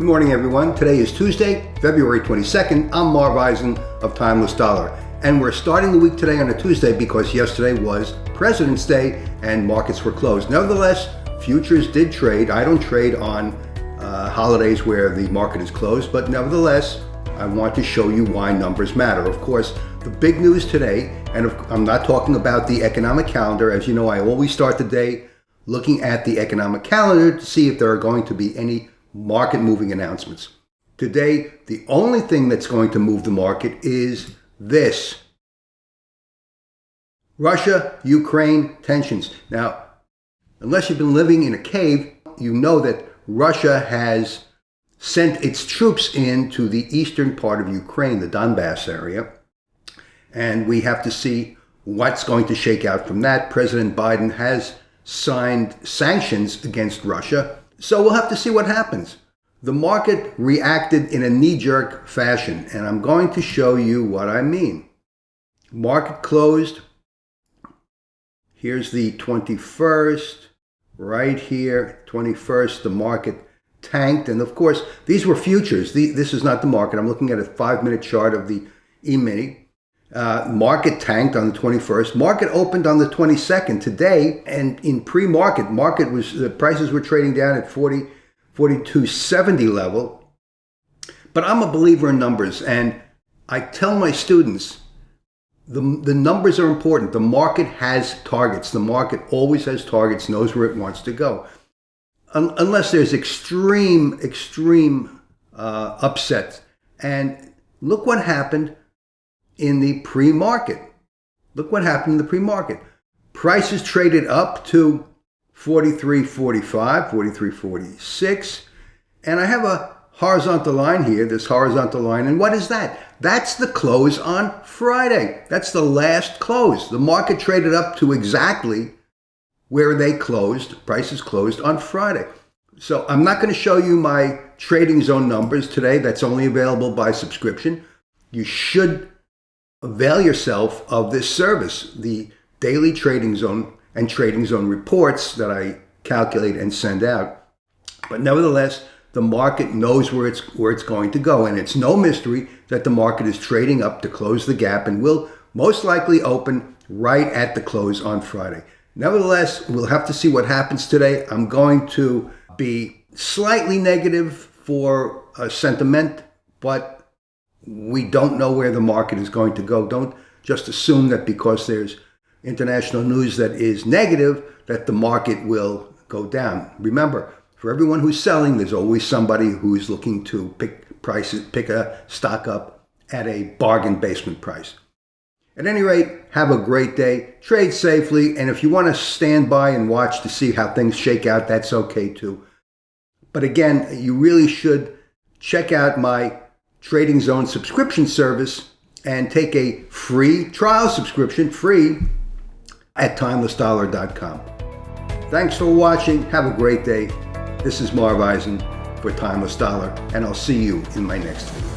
Good morning, everyone. Today is Tuesday, February 22nd. I'm Marv Eisen of Timeless Dollar. And we're starting the week today on a Tuesday because yesterday was President's Day and markets were closed. Nevertheless, futures did trade. I don't trade on holidays where the market is closed, but nevertheless, I want to show you why numbers matter. Of course, the big news today, and I'm not talking about the economic calendar. As you know, I always start the day looking at the economic calendar to see if there are going to be any market moving announcements. Today, the only thing that's going to move the market is this: Russia-Ukraine tensions. Now, unless you've been living in a cave, you know that Russia has sent its troops into the eastern part of Ukraine, the Donbass area, and we have to see what's going to shake out from that. President Biden has signed sanctions against Russia, so we'll have to see what happens. The market reacted in a knee-jerk fashion, and I'm going to show you what I mean. Market closed. Here's the 21st, right here, 21st, the market tanked. And of course, these were futures. This is not the market. I'm looking at a 5-minute chart of the E-mini. Market tanked on the 21st. Market opened on the 22nd today, and in pre-market, the prices were trading down at 42.70 level. But I'm a believer in numbers, and I tell my students the numbers are important. The market has targets. The market always has targets, knows where it wants to go. Unless there's extreme upset. And look what happened in the pre-market. Look what happened in the pre-market. Prices traded up to 43.45, 43.46. And I have a horizontal line here, this horizontal line. And what is that? That's the close on Friday. That's the last close. The market traded up to exactly where they closed, prices closed on Friday. So I'm not going to show you my trading zone numbers today. That's only available by subscription. You should avail yourself of this service, the daily trading zone and trading zone reports that I calculate and send out. But nevertheless, the market knows where it's going to go, and it's no mystery that the market is trading up to close the gap and will most likely open right at the close on Friday. Nevertheless, we'll have to see what happens today. I'm going to be slightly negative for sentiment, but we don't know where the market is going to go. Don't just assume that because there's international news that is negative, that the market will go down. Remember, for everyone who's selling, there's always somebody who's looking to pick a stock up at a bargain basement price. At any rate, have a great day, trade safely, and if you want to stand by and watch to see how things shake out, that's okay too. But again, you really should check out my Trading Zone subscription service and take a free trial subscription, free, at timelessdollar.com. Thanks for watching. Have a great day. This is Marv Eisen for Timeless Dollar, and I'll see you in my next video.